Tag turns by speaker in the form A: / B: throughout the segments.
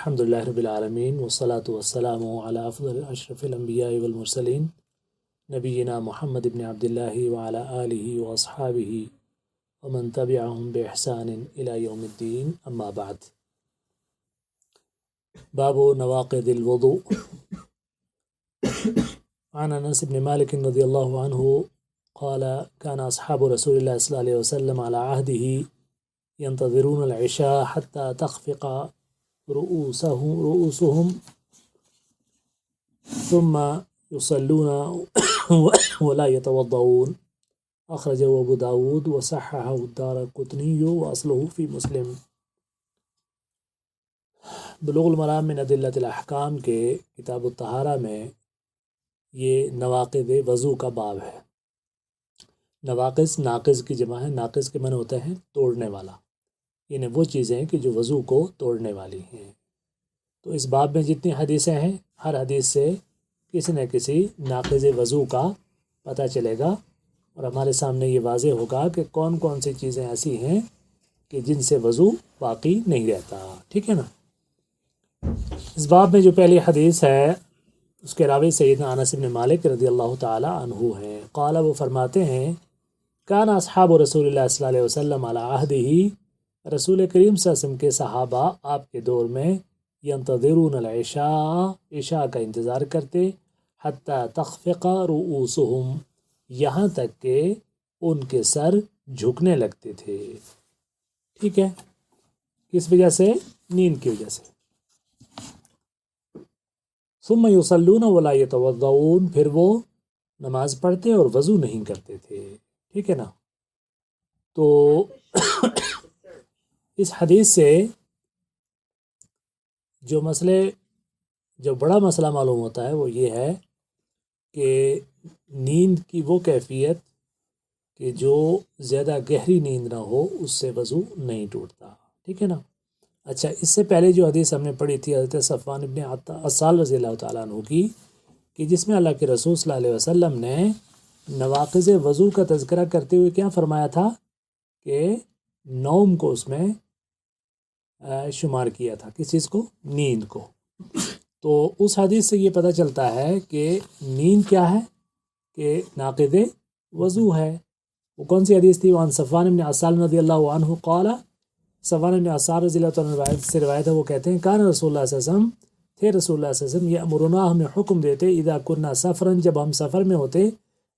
A: الحمدللہ رب العالمین والصلاة والسلام علی افضل اشرف الانبیاء والمرسلین نبینا محمد بن عبداللہ وعلی آلہ واصحابہ ومن تبعہم بإحسان الی یوم الدین اما بعد. باب نواقض الوضوء. عن انس بن مالک رضی اللہ عنہ قال كان اصحاب رسول اللہ صلی اللہ علیہ وسلم على عهده ينتظرون العشاء حتى تخفق رؤوسهم ثم يصلون ولا يتوضؤون. أخرجه أبو داود وصححه الدارقطني وأصله في مسلم. بلوغ المرام من ادلۃ الاحکام کے کتاب الطہارہ میں یہ نواقض وضو کا باب ہے. نواقض ناقض کی جمع ہے. ناقض کے معنی ہوتا ہے توڑنے والا، یعنی وہ چیزیں کہ جو وضو کو توڑنے والی ہیں. تو اس باب میں جتنی حدیثیں ہیں، ہر حدیث سے کسی نہ کسی ناقض وضو کا پتہ چلے گا، اور ہمارے سامنے یہ واضح ہوگا کہ کون کون سی چیزیں ایسی ہیں کہ جن سے وضو باقی نہیں رہتا. ٹھیک ہے نا. اس باب میں جو پہلی حدیث ہے اس کے راوی سیدنا انس بن مالک رضی اللہ تعالی عنہ ہیں. قال، وہ فرماتے ہیں، کان اصحاب رسول اللہ صلی اللہ علیہ وسلم علی عہدہ، رسول کریم صلی اللہ علیہ وسلم کے صحابہ آپ کے دور میں ینتظرون العشاء، عشاء کا انتظار کرتے، حتی تخفق رؤوسهم، یہاں تک کہ ان کے سر جھکنے لگتے تھے. ٹھیک ہے. کس وجہ سے؟ نیند کی وجہ سے. ثم یصلون ولا یتوضؤون، پھر وہ نماز پڑھتے اور وضو نہیں کرتے تھے. ٹھیک ہے نا. تو اس حدیث سے جو بڑا مسئلہ معلوم ہوتا ہے وہ یہ ہے کہ نیند کی وہ کیفیت کہ جو زیادہ گہری نیند نہ ہو اس سے وضو نہیں ٹوٹتا. ٹھیک ہے نا. اچھا، اس سے پہلے جو حدیث ہم نے پڑھی تھی حضرت صفوان بن عسال رضی اللہ تعالیٰ عنہ کی، کہ جس میں اللہ کے رسول صلی اللہ علیہ وسلم نے نواقض وضو کا تذکرہ کرتے ہوئے کیا فرمایا تھا کہ نوم کو اس میں شمار کیا تھا. کس چیز کو؟ نیند کو. تو اس حدیث سے یہ پتہ چلتا ہے کہ نیند کیا ہے؟ کہ ناقض وضو ہے. وہ کون سی حدیث تھی؟ وعن صفوان بن عسال رضی اللہ عنہ قال، صفوان بن عسال رضی اللہ عنہ سے روایت ہے، وہ کہتے ہیں، کان رسول اللہ صلی اللہ علیہ وسلم، تھے رسول اللہ صلی اللہ علیہ وسلم، یأمرنا، ہمیں حکم دیتے، اذا کننا سفرا، جب ہم سفر میں ہوتے،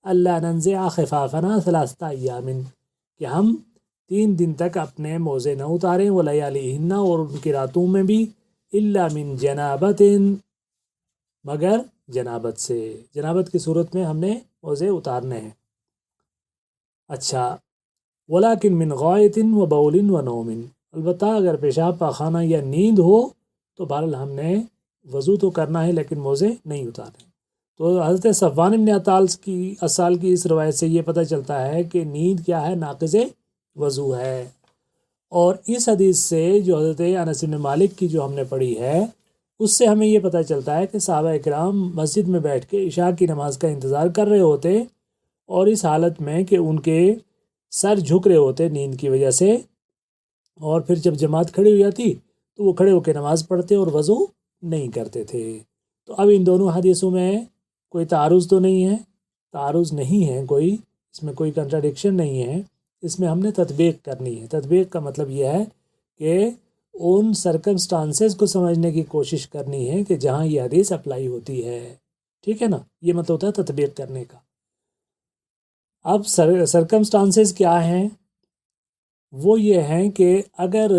A: اللہ ننزع خفافنا ثلاثۃ ایام، کہ ہم 3 دن تک اپنے موزے نہ اتاریں، ولیالیہن، اور ان کی راتوں میں بھی، الا من جنابت، مگر جنابت سے. جنابت کی صورت میں ہم نے موزے اتارنے ہیں. اچھا، ولیکن من غائط و بول و نوم، البتہ اگر پیشاب پاخانہ یا نیند ہو تو بہرحال ہم نے وضو تو کرنا ہے لیکن موزے نہیں اتارنے. تو حضرت صفوان بن عسال کی اس روایت سے یہ پتہ چلتا ہے کہ نیند کیا ہے؟ ناقض وضو ہے. اور اس حدیث سے جو حضرت انس بن مالک کی جو ہم نے پڑھی ہے اس سے ہمیں یہ پتہ چلتا ہے کہ صحابہ اکرام مسجد میں بیٹھ کے عشاء کی نماز کا انتظار کر رہے ہوتے، اور اس حالت میں کہ ان کے سر جھک رہے ہوتے نیند کی وجہ سے، اور پھر جب جماعت کھڑی ہو جاتی تو وہ کھڑے ہو کے نماز پڑھتے اور وضو نہیں کرتے تھے. تو اب ان دونوں حدیثوں میں کوئی تعارض تو نہیں ہے؟ تعارض نہیں ہے کوئی، اس میں کوئی کنٹراڈکشن نہیں ہے. اس میں ہم نے تطبیق کرنی ہے. تطبیق کا مطلب یہ ہے کہ ان سرکمسٹانسز کو سمجھنے کی کوشش کرنی ہے کہ جہاں یہ حدیث اپلائی ہوتی ہے. ٹھیک ہے نا. یہ مطلب ہوتا ہے تطبیق کرنے کا. اب سرکمسٹانسز کیا ہیں؟ وہ یہ ہیں کہ اگر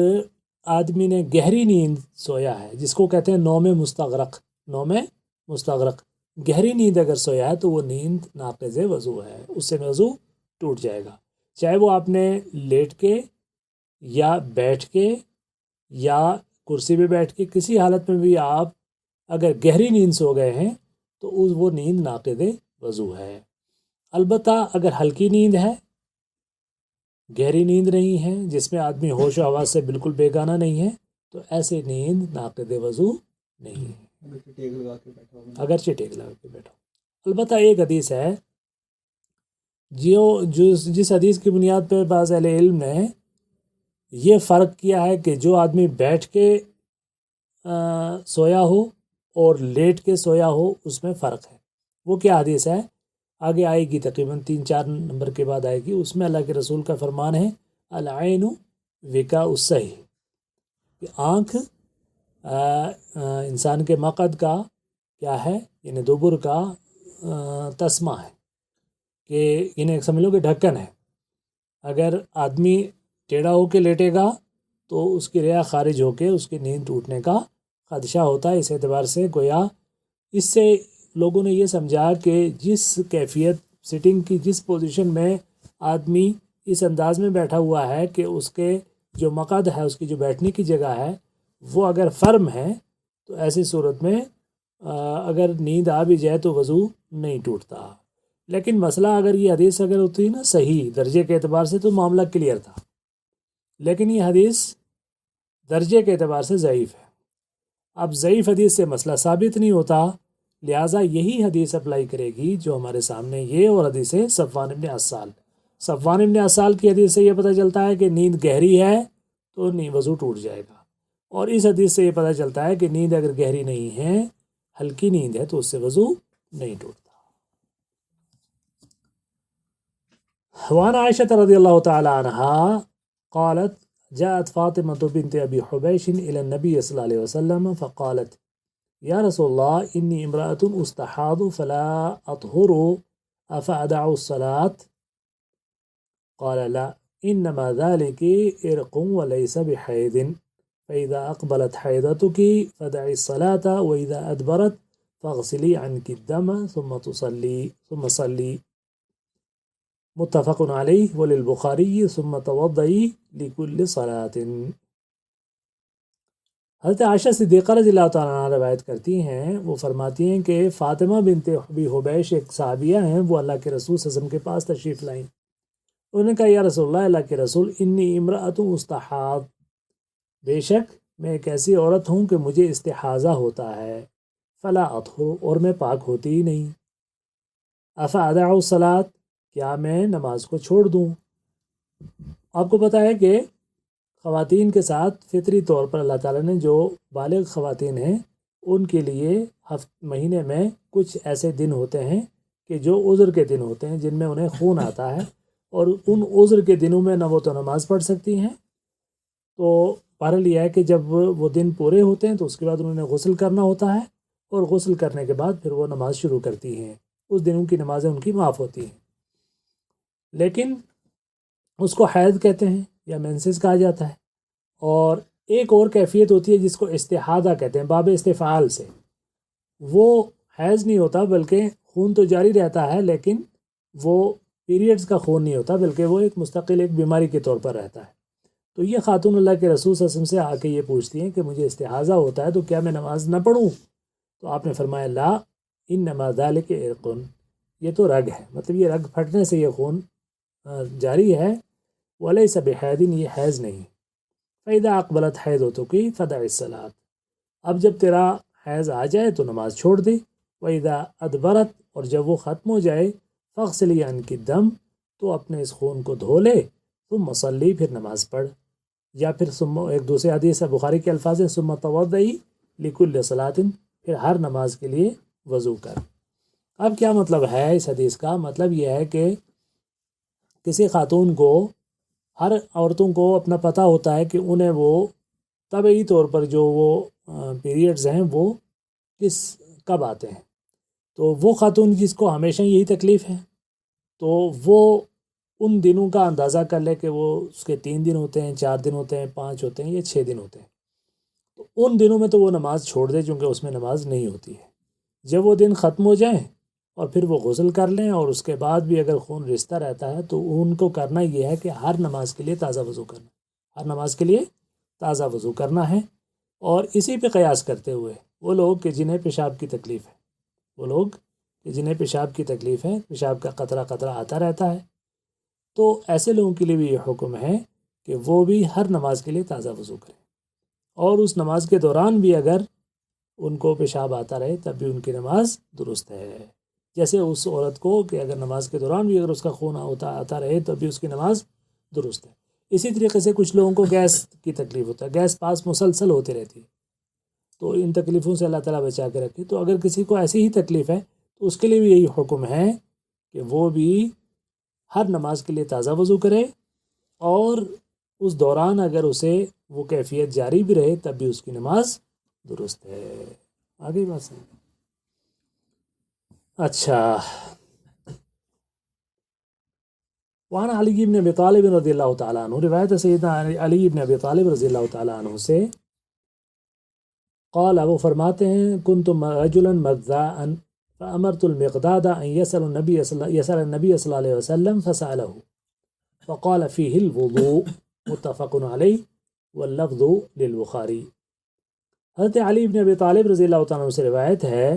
A: آدمی نے گہری نیند سویا ہے، جس کو کہتے ہیں نوم مستغرق، گہری نیند اگر سویا ہے تو وہ نیند ناقض وضو ہے، اس سے وضو ٹوٹ جائے گا. چاہے وہ آپ نے لیٹ کے یا بیٹھ کے یا کرسی پہ بیٹھ کے، کسی حالت میں بھی آپ اگر گہری نیند سو گئے ہیں تو وہ نیند ناقض وضو ہے. البتہ اگر ہلکی نیند ہے، گہری نیند نہیں ہے، جس میں آدمی ہوش و حواس سے بالکل بیگانہ نہیں ہے، تو ایسے نیند ناقض وضو نہیں ہے، اگرچہ ٹیک لگا کے بیٹھا. البتہ ایک حدیث ہے جس حدیث کی بنیاد پہ بعض اہل علم نے یہ فرق کیا ہے کہ جو آدمی بیٹھ کے سویا ہو اور لیٹ کے سویا ہو، اس میں فرق ہے۔ وہ کیا حدیث ہے؟ آگے آئے گی، تقریباً 3-4 نمبر کے بعد آئے گی۔ اس میں اللہ کے رسول کا فرمان ہے العین وقاء الصحیح، کہ آنکھ انسان کے مقعد کا کیا ہے، یعنی دبر کا تسمہ ہے، کہ انہیں سمجھ لو کہ ڈھکن ہے۔ اگر آدمی ٹیڑھا ہو کے لیٹے گا تو اس کی ریا خارج ہو کے اس کی نیند ٹوٹنے کا خدشہ ہوتا ہے۔ اس اعتبار سے گویا اس سے لوگوں نے یہ سمجھا کہ جس کیفیت سٹنگ کی، جس پوزیشن میں آدمی اس انداز میں بیٹھا ہوا ہے کہ اس کے جو مقعد ہے، اس کی جو بیٹھنے کی جگہ ہے، وہ اگر فرم ہے تو ایسی صورت میں اگر نیند آ بھی جائے تو وضو نہیں ٹوٹتا۔ لیکن مسئلہ اگر یہ حدیث اگر ہوتی نا صحیح درجے کے اعتبار سے تو معاملہ کلیئر تھا، لیکن یہ حدیث درجے کے اعتبار سے ضعیف ہے۔ اب ضعیف حدیث سے مسئلہ ثابت نہیں ہوتا، لہٰذا یہی حدیث اپلائی کرے گی جو ہمارے سامنے یہ اور حدیث صفوان ابن عسال۔ صفوان ابن عسال کی حدیث سے یہ پتہ چلتا ہے کہ نیند گہری ہے تو وضو ٹوٹ جائے گا، اور اس حدیث سے یہ پتہ چلتا ہے کہ نیند اگر گہری نہیں ہے، ہلکی نیند ہے، تو اس سے وضو نہیں ٹوٹتا۔ وعن عائشة رضی اللہ تعالی عنہا قالت جاءت فاطمة بنت أبي حبيش إلى النبي صلى الله عليه وسلم فقالت يا رسول الله إني امرأة أستحاض فلا أطهر أفأدع الصلاة؟ قال لا، إنما ذلك إرق وليس بحيض، فإذا أقبلت حيضتك فدعي الصلاة، وإذا أدبرت فاغسلي عنك الدم ثم صلي، متفق علیہ وللبخاری ثم توضئی لکل صلاۃ۔ حضرت عائشہ صدیقہ رضی اللہ تعالیٰ عنہ روایت کرتی ہیں، وہ فرماتی ہیں کہ فاطمہ بنت ابی حبیش ایک صحابیہ ہیں، وہ اللہ کے رسول صلی اللہ علیہ وسلم کے پاس تشریف لائیں۔ انہوں نے کہا یا رسول اللہ، اللہ کے رسول، انی امرأۃ استحاض، بے شک میں ایک ایسی عورت ہوں کہ مجھے استحاضہ ہوتا ہے، فلا اطہر، اور میں پاک ہوتی ہی نہیں، افادع الصلاۃ، کیا میں نماز کو چھوڑ دوں؟ آپ کو پتہ ہے کہ خواتین کے ساتھ فطری طور پر اللہ تعالیٰ نے جو بالغ خواتین ہیں ان کے لیے مہینے میں کچھ ایسے دن ہوتے ہیں کہ جو عذر کے دن ہوتے ہیں، جن میں انہیں خون آتا ہے، اور ان عذر کے دنوں میں نہ وہ تو نماز پڑھ سکتی ہیں۔ تو بہرحال یہ ہے کہ جب وہ دن پورے ہوتے ہیں تو اس کے بعد انہوں نے غسل کرنا ہوتا ہے، اور غسل کرنے کے بعد پھر وہ نماز شروع کرتی ہیں۔ اس دنوں کی نمازیں ان کی معاف ہوتی ہیں، لیکن اس کو حیض کہتے ہیں یا مینسز کہا جاتا ہے۔ اور ایک اور کیفیت ہوتی ہے جس کو استحاضہ کہتے ہیں، باب استفعال سے، وہ حیض نہیں ہوتا بلکہ خون تو جاری رہتا ہے، لیکن وہ پیریڈز کا خون نہیں ہوتا بلکہ وہ ایک مستقل ایک بیماری کے طور پر رہتا ہے۔ تو یہ خاتون اللہ کے رسول صلی اللہ علیہ وسلم سے آ کے یہ پوچھتی ہیں کہ مجھے استحاضہ ہوتا ہے تو کیا میں نماز نہ پڑھوں؟ تو آپ نے فرمایا لا، انما ذلک عرق، یہ تو رگ ہے، مطلب یہ رگ پھٹنے سے یہ خون جاری ہے، ولیس بحیض، یہ حیض نہیں۔ فإذا اقبلت حیضتک فدع الصلاۃ، اب جب تیرا حیض آ جائے تو نماز چھوڑ دے، وإذا ادبرت، اور جب وہ ختم ہو جائے، فاغسلی عنک الدم، تو اپنے اس خون کو دھو لے، ثم صلی، پھر نماز پڑھ، یا پھر ایک دوسرے حدیث ہے بخاری کے الفاظ ہیں ثم توضئی لکل صلاۃ، پھر ہر نماز کے لیے وضو کر۔ اب کیا مطلب ہے اس حدیث کا؟ مطلب یہ ہے کہ کسی خاتون کو، ہر عورتوں کو اپنا پتہ ہوتا ہے کہ انہیں وہ طبعی طور پر جو وہ پیریڈز ہیں وہ کب آتے ہیں۔ تو وہ خاتون جس کو ہمیشہ یہی تکلیف ہے تو وہ ان دنوں کا اندازہ کر لے کہ وہ اس کے 3 دن ہوتے ہیں، 4 دن ہوتے ہیں، 5 ہوتے ہیں یا 6 دن ہوتے ہیں، تو ان دنوں میں تو وہ نماز چھوڑ دے چونکہ اس میں نماز نہیں ہوتی ہے۔ جب وہ دن ختم ہو جائیں اور پھر وہ غسل کر لیں، اور اس کے بعد بھی اگر خون رشتہ رہتا ہے تو ان کو کرنا یہ ہے کہ ہر نماز کے لیے تازہ وضو کرنا، ہر نماز کے لیے تازہ وضو کرنا ہے۔ اور اسی پہ قیاس کرتے ہوئے وہ لوگ کہ جنہیں پیشاب کی تکلیف ہے، وہ لوگ کہ جنہیں پیشاب کی تکلیف ہے، پیشاب کا قطرہ قطرہ آتا رہتا ہے، تو ایسے لوگوں کے لیے بھی یہ حکم ہے کہ وہ بھی ہر نماز کے لیے تازہ وضو کریں، اور اس نماز کے دوران بھی اگر ان کو پیشاب آتا رہے تب بھی ان کی نماز درست ہے۔ جیسے اس عورت کو کہ اگر نماز کے دوران بھی اگر اس کا خون آتا رہے تب بھی اس کی نماز درست ہے۔ اسی طریقے سے کچھ لوگوں کو گیس کی تکلیف ہوتا ہے، گیس پاس مسلسل ہوتی رہتی ہے، تو ان تکلیفوں سے اللہ تعالیٰ بچا کے رکھے۔ تو اگر کسی کو ایسی ہی تکلیف ہے تو اس کے لیے بھی یہی حکم ہے کہ وہ بھی ہر نماز کے لیے تازہ وضو کرے، اور اس دوران اگر اسے وہ کیفیت جاری بھی رہے تب بھی اس کی نماز درست ہے۔ آگے بات سمجھ۔ اچھا، وعن علی بن ابی طالب رضی اللہ تعالیٰ عنہ، روایت ہے سیدنا علی بن ابی طالب رضی اللہ تعالیٰ عنہ سے، قال، وہ فرماتے ہیں، کنت رجلا مذاء فأمرت المقداد أن يسأل النبي صلى الله عليه وسلم فسأله فقال فيه الوضوء، متفق علیہ واللفظ للبخاری۔ حضرت علی بن ابی طالب رضی اللہ تعالیٰ عنہ سے روایت ہے،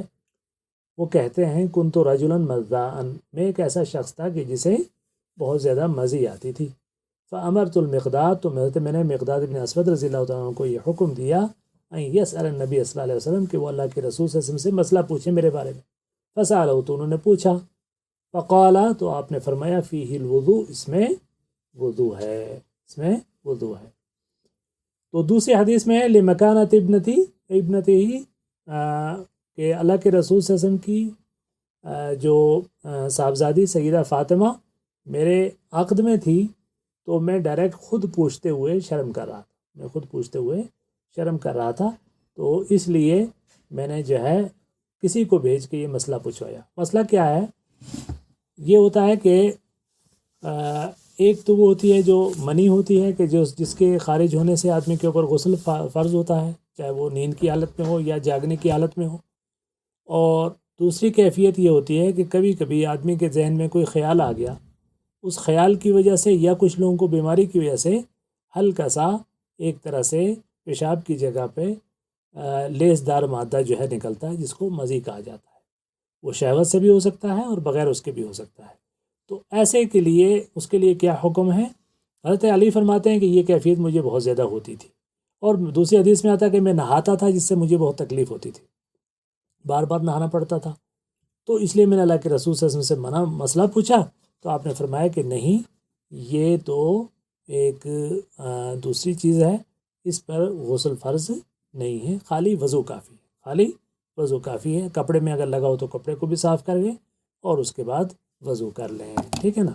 A: وہ کہتے ہیں، کنت رجلا مذاء، میں ایک ایسا شخص تھا کہ جسے بہت زیادہ مزی آتی تھی۔ فأمرت المقداد، تو میں نے مقداد بن اسود رضی اللہ تعالیٰ عنہ کو یہ حکم دیا، ان یسأل النبی صلی اللہ علیہ وسلم، کہ وہ اللہ کے رسول صلی اللہ علیہ وسلم سے مسئلہ پوچھے میرے بارے میں۔ فسألہ، تو انہوں نے پوچھا، فقال، تو آپ نے فرمایا، فیہ الوضوء، اس میں وضو ہے، اس میں وضو ہے۔ تو دوسری حدیث میں ہے، لمکانت ابنتی کہ اللہ کے رسول صلی اللہ علیہ وسلم کی جو صاحبزادی سیدہ فاطمہ میرے عقد میں تھی، تو میں ڈائریکٹ خود پوچھتے ہوئے شرم کر رہا تھا، تو اس لیے میں نے جو ہے کسی کو بھیج کے یہ مسئلہ پوچھوایا۔ مسئلہ کیا ہے؟ یہ ہوتا ہے کہ ایک تو وہ ہوتی ہے جو منی ہوتی ہے، کہ جس کے خارج ہونے سے آدمی کے اوپر غسل فرض ہوتا ہے، چاہے وہ نیند کی حالت میں ہو یا جاگنے کی حالت میں ہو۔ اور دوسری کیفیت یہ ہوتی ہے کہ کبھی کبھی آدمی کے ذہن میں کوئی خیال آ گیا، اس خیال کی وجہ سے یا کچھ لوگوں کو بیماری کی وجہ سے ہلکا سا ایک طرح سے پیشاب کی جگہ پہ لیس دار مادہ جو ہے نکلتا ہے، جس کو مزی کہا جاتا ہے۔ وہ شہوت سے بھی ہو سکتا ہے اور بغیر اس کے بھی ہو سکتا ہے۔ تو ایسے کے لیے اس کے لیے کیا حکم ہے؟ حضرت علی فرماتے ہیں کہ یہ کیفیت مجھے بہت زیادہ ہوتی تھی، اور دوسری حدیث میں آتا ہے کہ میں نہاتا تھا جس سے مجھے بہت تکلیف ہوتی تھی، بار بار نہانا پڑتا تھا۔ تو اس لیے میں نے اللہ کے رسول صلی اللہ علیہ وسلم سے مسئلہ پوچھا، تو آپ نے فرمایا کہ نہیں، یہ تو ایک دوسری چیز ہے، اس پر غسل فرض نہیں ہے، خالی وضو کافی ہے۔ کپڑے میں اگر لگا ہو تو کپڑے کو بھی صاف کر لیں اور اس کے بعد وضو کر لیں، ٹھیک ہے نا۔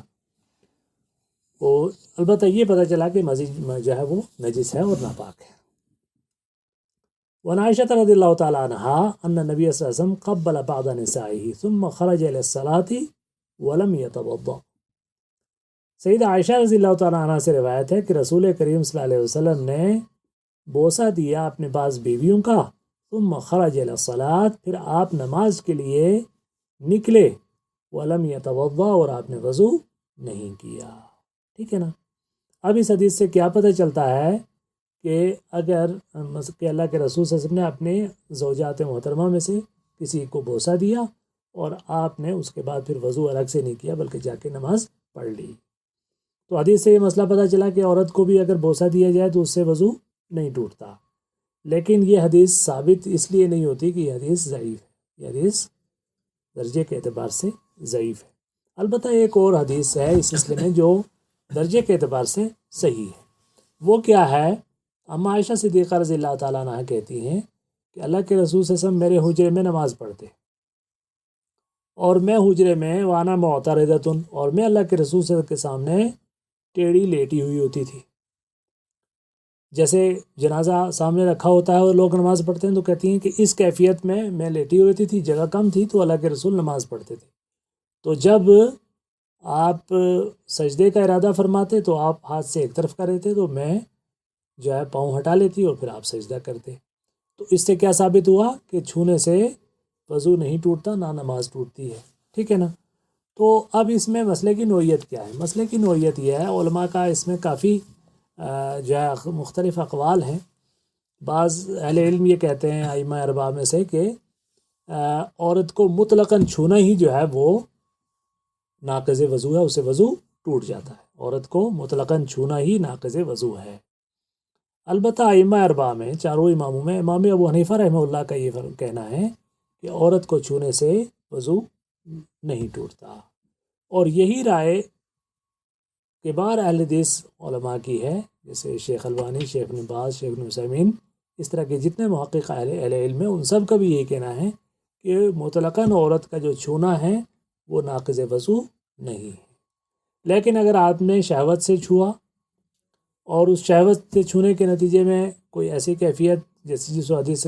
A: اور البتہ یہ پتہ چلا کہ مزی جو ہے وہ نجس ہے اور ناپاک ہے۔ وعن عائشة رضی اللہ تعالیٰ عنہا ان نبی صلی اللہ علیہ وسلم قبل بعض نسائه ثم خرج الى الصلاة ولم يتوضأ۔ سیدہ عائشہ رضی اللہ تعالیٰ عنہ سے روایت ہے کہ رسول کریم صلی اللہ علیہ وسلم نے بوسہ دیا اپنے بعض بیویوں کا، ثم خرج الى الصلاة، پھر آپ نماز کے لیے نکلے، ولم يتوضأ، اور آپ نے وضو نہیں کیا، ٹھیک ہے نا۔ اب اس حدیث سے کیا پتہ چلتا ہے کہ اگر کہ اللہ کے رسول صلی اللہ علیہ وسلم نے اپنے زوجات محترمہ میں سے کسی کو بوسہ دیا اور آپ نے اس کے بعد پھر وضو الگ سے نہیں کیا بلکہ جا کے نماز پڑھ لی، تو حدیث سے یہ مسئلہ پتہ چلا کہ عورت کو بھی اگر بوسہ دیا جائے تو اس سے وضو نہیں ٹوٹتا۔ لیکن یہ حدیث ثابت اس لیے نہیں ہوتی کہ یہ حدیث ضعیف ہے، یہ حدیث درجے کے اعتبار سے ضعیف ہے۔ البتہ ایک اور حدیث ہے اس سلسلے میں جو درجے کے اعتبار سے صحیح ہے۔ وہ کیا ہے؟ اما عائشہ صدیقہ رضی اللہ تعالیٰ عنہ کہتی ہیں کہ اللہ کے رسول صلی اللہ علیہ وسلم میرے حجرے میں نماز پڑھتے، اور میں حجرے میں وانا معترضۃ، اور میں اللہ کے رسول صلی اللہ علیہ وسلم کے سامنے ٹیڑھی لیٹی ہوئی ہوتی تھی۔ جیسے جنازہ سامنے رکھا ہوتا ہے اور لوگ نماز پڑھتے ہیں، تو کہتی ہیں کہ اس کیفیت میں لیٹی ہوئی تھی، جگہ کم تھی، تو اللہ کے رسول نماز پڑھتے تھے۔ تو جب آپ سجدے کا ارادہ فرماتے تو آپ ہاتھ سے ایک طرف کر دیتے، تو میں جو ہے پاؤں ہٹا لیتی اور پھر آپ سجدہ کرتے۔ تو اس سے کیا ثابت ہوا کہ چھونے سے وضو نہیں ٹوٹتا، نہ نماز ٹوٹتی ہے، ٹھیک ہے نا۔ تو اب اس میں مسئلے کی نوعیت کیا ہے؟ مسئلے کی نوعیت یہ ہے، علماء کا اس میں کافی جو ہے مختلف اقوال ہیں۔ بعض اہل علم یہ کہتے ہیں ائمہ اربعہ میں سے کہ عورت کو مطلقاً چھونا ہی جو ہے وہ ناقض وضو ہے، اسے وضو ٹوٹ جاتا ہے۔ عورت کو مطلقاً چھونا ہی ناقض وضو ہے۔ البتہ ائمہ اربعہ میں، چاروں اماموں میں، امام ابو حنیفہ رحمہ اللہ کا یہ کہنا ہے کہ عورت کو چھونے سے وضو نہیں ٹوٹتا، اور یہی رائے کبار اہل حدیث علماء کی ہے، جیسے شیخ البانی، شیخ ابن باز، شیخ ابن عثیمین اس طرح کے جتنے محقق اہل علم ہیں ان سب کا بھی یہ کہنا ہے کہ مطلقاً عورت کا جو چھونا ہے وہ ناقض وضو نہیں ہے. لیکن اگر آپ نے شہوت سے چھوا اور اس شہوت سے چھونے کے نتیجے میں کوئی ایسی کیفیت جیسے جس حدیث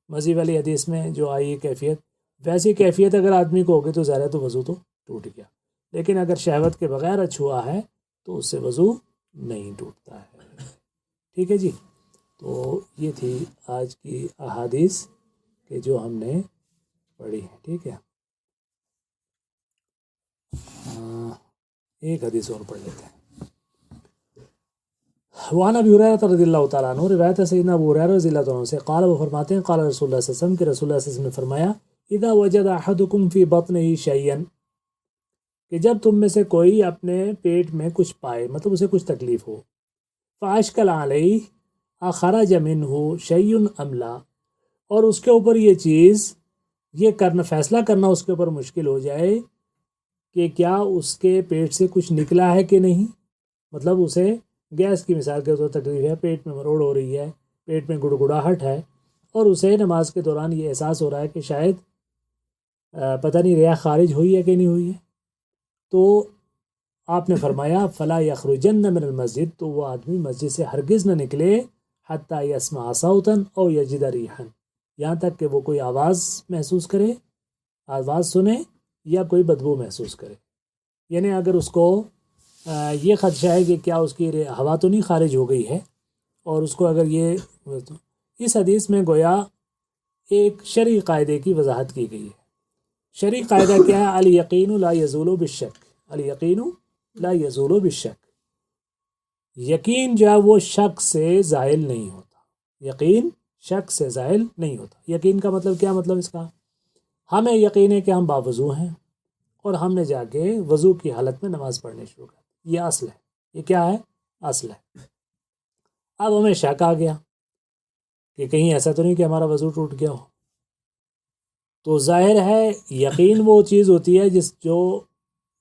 A: مزی والی حدیث میں جو آئی ہے کیفیت، ویسی کیفیت اگر آدمی کو ہوگی تو ظاہر تو وضو تو ٹوٹ گیا. لیکن اگر شہوت کے بغیر چھوا ہے تو اس سے وضو نہیں ٹوٹتا ہے. ٹھیک ہے جی. تو یہ تھی آج کی احادیث کہ جو ہم نے پڑھی ہے. ٹھیک ہے، ایک حدیث اور پڑھ لیتے ہیں. وعن ابی ہریرہ رضی اللہ تعالیٰ عنہ، روایت ہے سیدنا ابو ہریرہ رضی اللہ تعالیٰ عنہ سے، قال، وہ فرماتے ہیں، قال رسول اللہ صلی اللہ علیہ وسلم، کہ رسول اللہ صلی اللہ علیہ وسلم نے فرمایا، اذا وجد احدکم فی بطنہ شیئا، کہ جب تم میں سے کوئی اپنے پیٹ میں کچھ پائے، مطلب اسے کچھ تکلیف ہو، فاشکل علیہ اخرج منہ شیء ام لا، اور اس کے اوپر یہ چیز، یہ کرنا، فیصلہ کرنا اس کے اوپر مشکل ہو جائے کہ کیا اس کے پیٹ سے کچھ نکلا ہے کہ نہیں. مطلب اسے گیس کی مثال کے طور پر تکلیف ہے، پیٹ میں مروڑ ہو رہی ہے، پیٹ میں گڑگڑاہٹ ہے، اور اسے نماز کے دوران یہ احساس ہو رہا ہے کہ شاید پتہ نہیں ریا خارج ہوئی ہے کہ نہیں ہوئی ہے. تو آپ نے فرمایا فلا یخرجن من المسجد، تو وہ آدمی مسجد سے ہرگز نہ نکلے، حتی یسمع صوتا او یجد ریحا، یہاں تک کہ وہ کوئی آواز محسوس کرے، آواز سنے، یا کوئی بدبو محسوس کرے. یعنی اگر اس کو یہ خدشہ ہے کہ کیا اس کی ہوا تو نہیں خارج ہو گئی ہے، اور اس کو اگر یہ، اس حدیث میں گویا ایک شرعی قاعدے کی وضاحت کی گئی ہے. شرعی قاعدہ کیا ہے؟ الیقین لا یزول بالشک، الیقین لا یزول بالشک، یقین جو ہے وہ شک سے زائل نہیں ہوتا. یقین شک سے زائل نہیں ہوتا. یقین کا مطلب کیا مطلب اس کا؟ ہمیں یقین ہے کہ ہم باوضو ہیں اور ہم نے جا کے وضو کی حالت میں نماز پڑھنے شروع کر دی، یہ اصل ہے. یہ کیا ہے؟ اصل ہے. اب ہمیں شک آ گیا کہ کہیں ایسا تو نہیں کہ ہمارا وضو ٹوٹ گیا ہو. تو ظاہر ہے یقین وہ چیز ہوتی ہے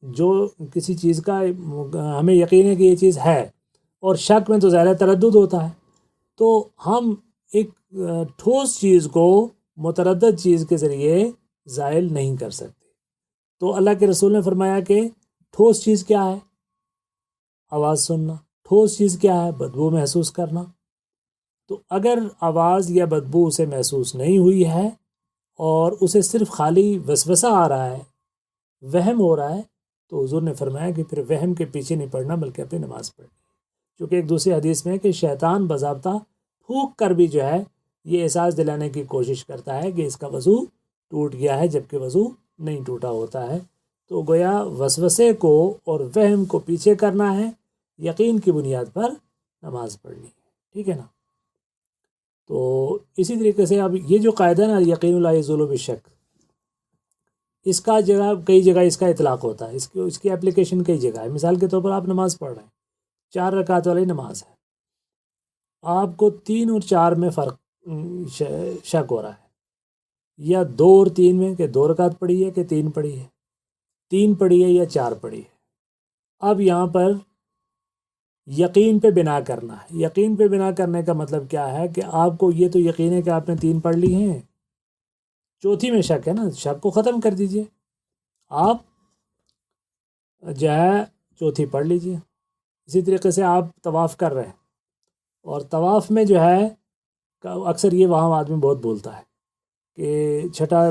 A: جو کسی چیز کا ہمیں یقین ہے کہ یہ چیز ہے، اور شک میں تو ظاہر تردد ہوتا ہے. تو ہم ایک ٹھوس چیز کو متردد چیز کے ذریعے زائل نہیں کر سکتے. تو اللہ کے رسول نے فرمایا کہ ٹھوس چیز کیا ہے؟ آواز سننا. ٹھوس چیز کیا ہے؟ بدبو محسوس کرنا. تو اگر آواز یا بدبو اسے محسوس نہیں ہوئی ہے اور اسے صرف خالی وسوسہ آ رہا ہے، وہم ہو رہا ہے، تو حضور نے فرمایا کہ پھر وہم کے پیچھے نہیں پڑنا بلکہ اپنی نماز پڑھنی. چونکہ ایک دوسری حدیث میں ہے کہ شیطان باضابطہ پھونک کر بھی جو ہے یہ احساس دلانے کی کوشش کرتا ہے کہ اس کا وضو ٹوٹ گیا ہے، جبکہ وضو نہیں ٹوٹا ہوتا ہے. تو گویا وسوسے کو اور وہم کو پیچھے کرنا ہے، یقین کی بنیاد پر نماز پڑھنی ہے. ٹھیک ہے نا؟ تو اسی طریقے سے اب یہ جو قاعدہ ہے نا، یقین لا یزول بالشک، اس کا کئی جگہ اس کا اطلاق ہوتا ہے، اس کی اپلیکیشن کئی جگہ ہے. مثال کے طور پر آپ نماز پڑھ رہے ہیں، 4 رکعت والی نماز ہے، آپ کو 3 اور 4 میں فرق شک ہو رہا ہے، یا 2 اور 3 میں کہ 2 رکعت پڑھی ہے کہ 3 پڑھی ہے، 3 پڑھی ہے یا 4 پڑھی ہے. اب یہاں پر یقین پہ بنا کرنا ہے. یقین پہ بنا کرنے کا مطلب کیا ہے کہ آپ کو یہ تو یقین ہے کہ آپ نے 3 پڑھ لی ہیں، چوتھی میں شک ہے نا، شک کو ختم کر دیجئے، آپ جو ہے چوتھی پڑھ لیجئے. اسی طریقے سے آپ طواف کر رہے ہیں، اور طواف میں جو ہے اکثر یہ وہاں آدمی بہت بولتا ہے کہ چھٹا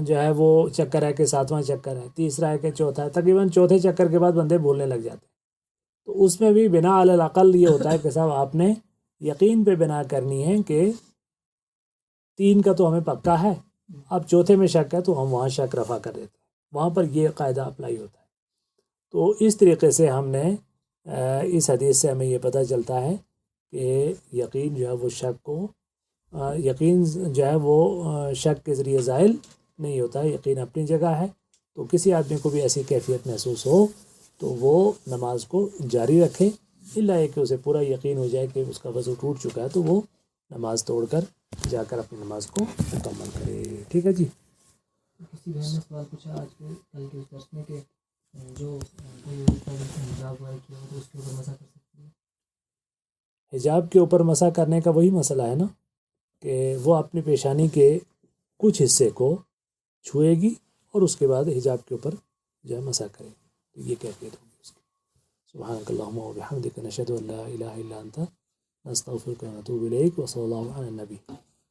A: جو ہے وہ چکر ہے کہ 7واں چکر ہے، تیسرا ہے کہ چوتھا ہے. تقریباً چوتھے چکر کے بعد بندے بولنے لگ جاتے ہیں. تو اس میں بھی بنا علی الاقل یہ ہوتا ہے کہ صاحب آپ نے یقین پہ بنا کرنی ہے کہ 3 کا تو ہمیں پکا ہے، اب چوتھے میں شک ہے تو ہم وہاں شک رفع کر دیتے ہیں. وہاں پر یہ قاعدہ اپلائی ہوتا ہے. تو اس طریقے سے ہم نے اس حدیث سے ہمیں یہ پتہ چلتا ہے کہ یقین جو ہے وہ شک کو یقین جو ہے وہ شک کے ذریعے زائل نہیں ہوتا ہے. یقین اپنی جگہ ہے. تو کسی آدمی کو بھی ایسی کیفیت محسوس ہو تو وہ نماز کو جاری رکھے، الا یہ کہ اسے پورا یقین ہو جائے کہ اس کا وضو ٹوٹ چکا ہے تو وہ نماز توڑ کر جا کر اپنی نماز کو مکمل کرے. ٹھیک ہے جی.
B: کسی بہن نے سوال پوچھا آج کے کل کے درس میں کہ جو کوئی حجاب وغیرہ کیا ہو تو اس کے اوپر مسح کر سکتی ہے.
A: حجاب کے اوپر مسح کرنے کا وہی مسئلہ ہے نا کہ وہ اپنی پیشانی کے کچھ حصے کو چھوئے گی اور اس کے بعد حجاب کے اوپر جو ہے مسح کرے گی. تو یہ کیفیت ہوگی اس کی. سبحانک اللہم و بحمدک نشہد ان لا الہ الا انت نستغفرک و نتوب الیک وصلی اللہ علی النبی.